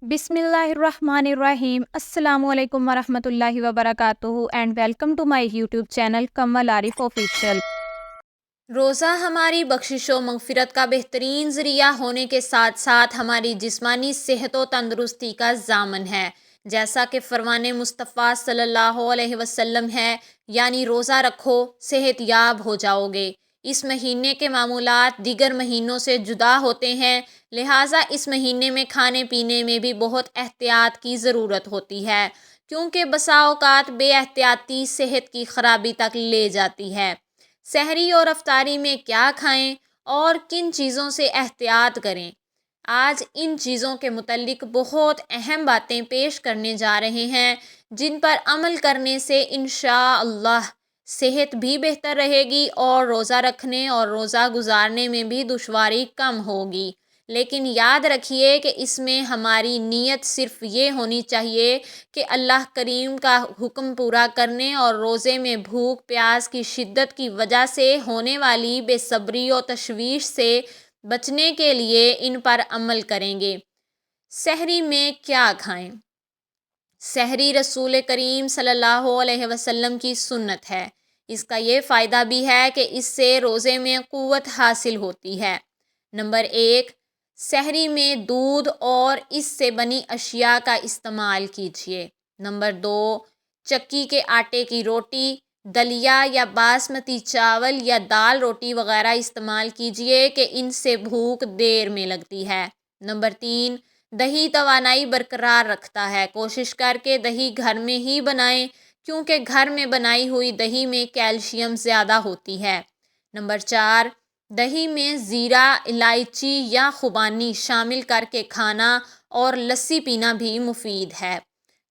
बिस्मिल्लाहिर्रहमानिर्रहीम। अस्सलामु अलैकुम वरहमतुल्लाहि वबरकातुहू and welcome to my YouTube channel Kamal Arif official. रोज़ा हमारी बख्शिश व मग़फ़िरत का बेहतरीन ज़रिया होने के साथ साथ हमारी जिस्मानी सेहत व तंदुरुस्ती का ज़ामन है। जैसा कि फ़रमाने मुस्तफ़ा सल्लल्लाहु अलैहि वसल्लम है, यानी रोज़ा रखो सेहत याब हो जाओगे। इस महीने के मामूलात दीगर महीनों से जुदा होते हैं, लिहाजा इस महीने में खाने पीने में भी बहुत एहतियात की ज़रूरत होती है, क्योंकि बसा औक़ात बेएहतियाती सेहत की ख़राबी तक ले जाती है। सहरी और अफ्तारी में क्या खाएं और किन चीज़ों से एहतियात करें, आज इन चीज़ों के मुतल्लिक बहुत अहम बातें पेश करने जा रहे हैं, जिन पर अमल करने से इंशाअल्लाह सेहत भी बेहतर रहेगी और रोज़ा रखने और रोज़ा गुजारने में भी दुश्वारी कम होगी। लेकिन याद रखिए कि इसमें हमारी नीयत सिर्फ़ ये होनी चाहिए कि अल्लाह करीम का हुक्म पूरा करने और रोज़े में भूख प्यास की शिद्दत की वजह से होने वाली बेसब्री और तशवीश से बचने के लिए इन पर अमल करेंगे। सहरी में क्या खाएं? सहरी रसूल करीम सल्लल्लाहु अलैहि वसल्लम की सुन्नत है। इसका ये फ़ायदा भी है कि इससे रोज़े में क़ुव्वत हासिल होती है। नंबर 1, सहरी में दूध और इससे बनी अशिया का इस्तेमाल कीजिए। नंबर 2, चक्की के आटे की रोटी, दलिया या बासमती चावल या दाल रोटी वगैरह इस्तेमाल कीजिए कि इनसे भूख देर में लगती है। नंबर 3, दही तवानाई बरकरार रखता है। कोशिश करके दही घर में ही बनाएं, क्योंकि घर में बनाई हुई दही में कैल्शियम ज़्यादा होती है। नंबर 4, दही में ज़ीरा, इलायची या खुबानी शामिल करके खाना और लस्सी पीना भी मुफीद है।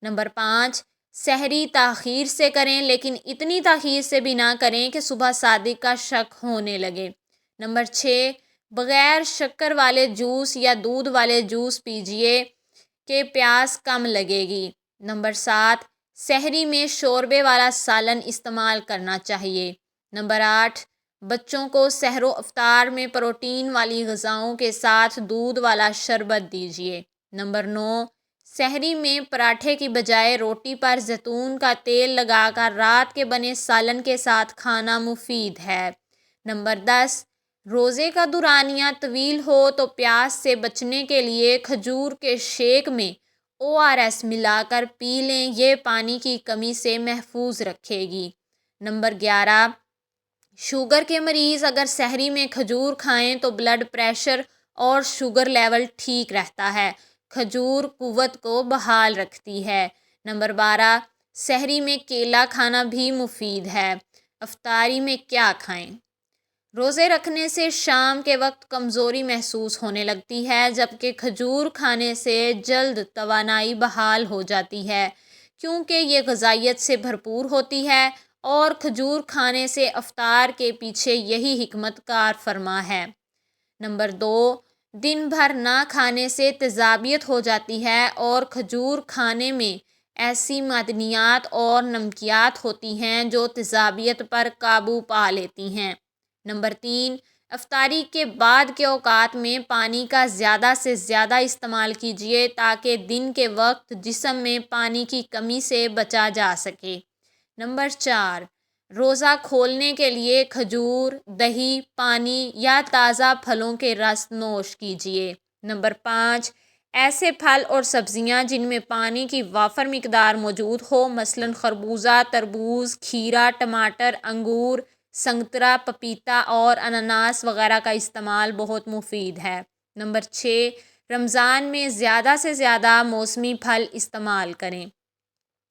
नंबर 5, सहरी ताख़ीर से करें, लेकिन इतनी ताख़ीर से भी ना करें कि सुबह सादिक का शक होने लगे। नंबर 6, बग़ैर शक्कर वाले जूस या दूध वाले जूस पीजिए कि प्यास कम लगेगी। नंबर 7, सहरी में शोरबे वाला सालन इस्तेमाल करना चाहिए। नंबर 8, बच्चों को सहरो अफ्तार में प्रोटीन वाली ग़िज़ाओं के साथ दूध वाला शरबत दीजिए। नंबर 9, सहरी में पराठे की बजाय रोटी पर जैतून का तेल लगाकर रात के बने सालन के साथ खाना मुफीद है। नंबर 10, रोज़े का दुरानिया तवील हो तो प्यास से बचने के लिए खजूर के शेक में ORS मिलाकर पी लें, ये पानी की कमी से महफूज रखेगी। नंबर 11, शुगर के मरीज़ अगर सहरी में खजूर खाएं तो ब्लड प्रेशर और शुगर लेवल ठीक रहता है। खजूर कुव्वत को बहाल रखती है। नंबर 12, सहरी में केला खाना भी मुफीद है। अफ्तारी में क्या खाएं? रोज़े रखने से शाम के वक्त कमज़ोरी महसूस होने लगती है, जबकि खजूर खाने से जल्द तवानाई बहाल हो जाती है, क्योंकि ये ग़िज़ाइयत से भरपूर होती है और खजूर खाने से अफ्तार के पीछे यही हिकमत कार फरमा है। नंबर 2, दिन भर ना खाने से तेज़ाबियत हो जाती है और खजूर खाने में ऐसी मादनियात और नमकियात होती हैं जो तेज़ाबियत पर काबू पा लेती हैं। नंबर 3, अफ्तारी के बाद के औक़ात में पानी का ज़्यादा से ज़्यादा इस्तेमाल कीजिए, ताकि दिन के वक्त जिस्म में पानी की कमी से बचा जा सके। नंबर 4, रोज़ा खोलने के लिए खजूर, दही, पानी या ताज़ा फलों के रस नोश कीजिए। नंबर 5, ऐसे फल और सब्ज़ियाँ जिनमें पानी की वाफ़र मिकदार मौजूद हो, मसलन खरबूजा, तरबूज, खीरा, टमाटर, अंगूर, संतरा, पपीता और अनानास वगैरह का इस्तेमाल बहुत मुफीद है। नंबर 6, रमज़ान में ज़्यादा से ज़्यादा मौसमी फल इस्तेमाल करें।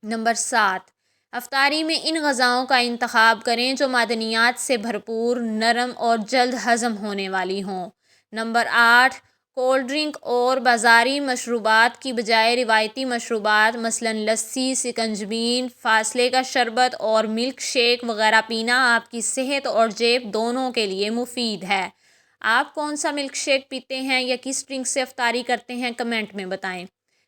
नंबर 7, अफ्तारी में इन ग़िज़ाओं का इंतखाब करें जो मादनियात से भरपूर, नरम और जल्द हज़म होने वाली हों। नंबर 8, कोल्ड ड्रिंक और बाज़ारी मशरूबात की बजाय रिवायती मशरूबात मसलन लस्सी, सिकंजबीन, फासले का शरबत और मिल्क शेक वगैरह पीना आपकी सेहत और जेब दोनों के लिए मुफीद है। आप कौन सा मिल्क शेक पीते हैं या किस ड्रिंक से अफ्तारी करते हैं, कमेंट में बताएं।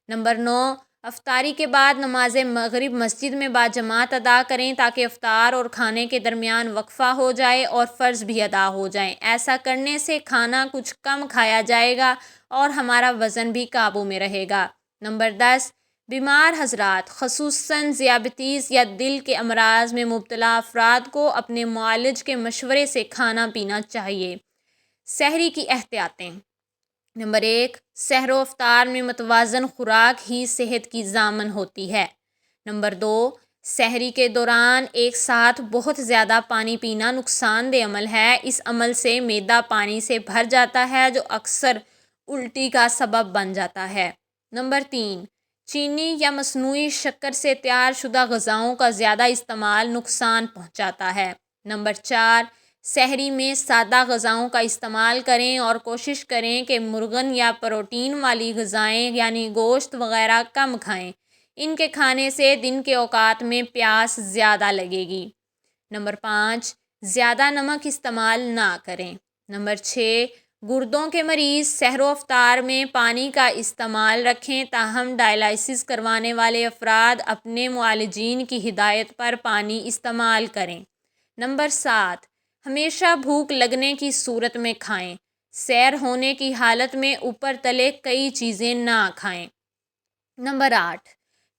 नंबर 9, अफ्तारी के बाद नमाज मगरिब मस्जिद में बाजमात अदा करें, ताकि अफ्तार और खाने के दरमियान वक्फ़ा हो जाए और फ़र्ज़ भी अदा हो जाएं। ऐसा करने से खाना कुछ कम खाया जाएगा और हमारा वज़न भी काबू में रहेगा। نمبر 10، بیمار حضرات خصوصاً ذیابیطس یا دل کے امراض میں مبتلا افراد کو اپنے معالج کے مشورے سے کھانا پینا چاہیے۔ سحری کی احتیاطیں۔ نمبر 1، سحر و افطار میں متوازن خوراک ہی صحت کی ضامن ہوتی ہے۔ نمبر 2، سحری کے دوران ایک ساتھ بہت زیادہ پانی پینا نقصان دہ عمل ہے۔ اس عمل سے معدہ پانی سے بھر جاتا ہے جو اکثر الٹی کا سبب بن جاتا ہے۔ نمبر 3، چینی یا مصنوعی شکر سے تیار شدہ غذاؤں کا زیادہ استعمال نقصان پہنچاتا ہے۔ نمبر 4، سحری میں سادہ غذاؤں کا استعمال کریں اور کوشش کریں کہ مرغن یا پروٹین والی غذائیں یعنی گوشت وغیرہ کم کھائیں۔ ان کے کھانے سے دن کے اوقات میں پیاس زیادہ لگے گی۔ نمبر 5، زیادہ نمک استعمال نہ کریں۔ نمبر 6، گردوں کے مریض سحر و افطار میں پانی کا استعمال رکھیں، تاہم ڈائلائسس کروانے والے افراد اپنے معالجین کی ہدایت پر پانی استعمال کریں۔ نمبر 7، ہمیشہ بھوک لگنے کی صورت میں کھائیں۔ سیر ہونے کی حالت میں اوپر تلے کئی چیزیں نہ کھائیں۔ نمبر 8،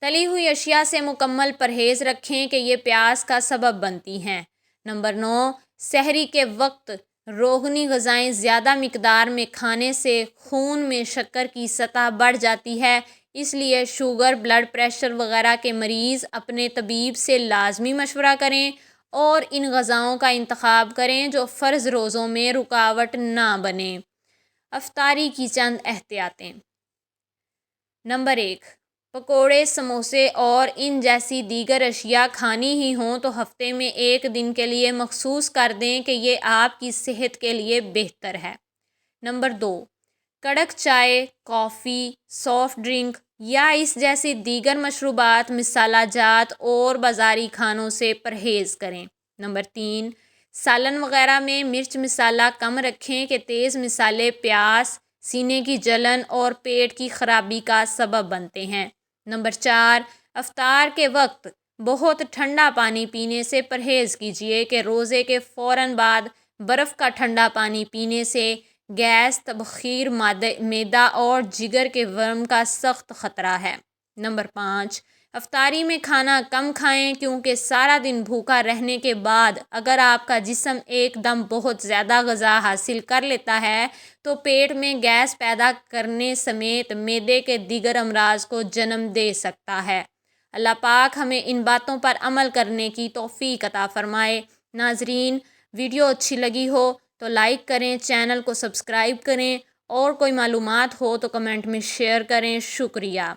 تلی ہوئی اشیاء سے مکمل پرہیز رکھیں کہ یہ پیاس کا سبب بنتی ہیں۔ نمبر 9، سحری کے وقت روغنی غذائیں زیادہ مقدار میں کھانے سے خون میں شکر کی سطح بڑھ جاتی ہے، اس لیے شوگر، بلڈ پریشر وغیرہ کے مریض اپنے طبیب سے لازمی مشورہ کریں اور ان غذاؤں کا انتخاب کریں جو فرض روزوں میں رکاوٹ نہ بنیں۔ افطاری کی چند احتیاطیں۔ نمبر 1، پکوڑے، سموسے اور ان جیسی دیگر اشیاء کھانی ہی ہوں تو ہفتے میں ایک دن کے لیے مخصوص کر دیں کہ یہ آپ کی صحت کے لیے بہتر ہے۔ نمبر 2، کڑک چائے، کافی، سافٹ ڈرنک یا اس جیسی دیگر مشروبات، مسالہ جات اور بازاری کھانوں سے پرہیز کریں۔ نمبر 3، سالن وغیرہ میں مرچ مسالہ کم رکھیں کہ تیز مسالے پیاس، سینے کی جلن اور پیٹ کی خرابی کا سبب بنتے ہیں۔ نمبر 4، افطار کے وقت بہت ٹھنڈا پانی پینے سے پرہیز کیجیے کہ روزے کے فوراً بعد برف کا ٹھنڈا پانی پینے سے گیس، تبخیر، معدہ اور جگر کے ورم کا سخت خطرہ ہے۔ نمبر 5، افطاری میں کھانا کم کھائیں کیونکہ سارا دن بھوکا رہنے کے بعد اگر آپ کا جسم ایک دم بہت زیادہ غذا حاصل کر لیتا ہے تو پیٹ میں گیس پیدا کرنے سمیت معدے کے دیگر امراض کو جنم دے سکتا ہے۔ اللہ پاک ہمیں ان باتوں پر عمل کرنے کی توفیق عطا فرمائے۔ ناظرین، ویڈیو اچھی لگی ہو تو لائک کریں، چینل کو سبسکرائب کریں اور کوئی معلومات ہو تو کمنٹ میں شیئر کریں۔ شکریہ۔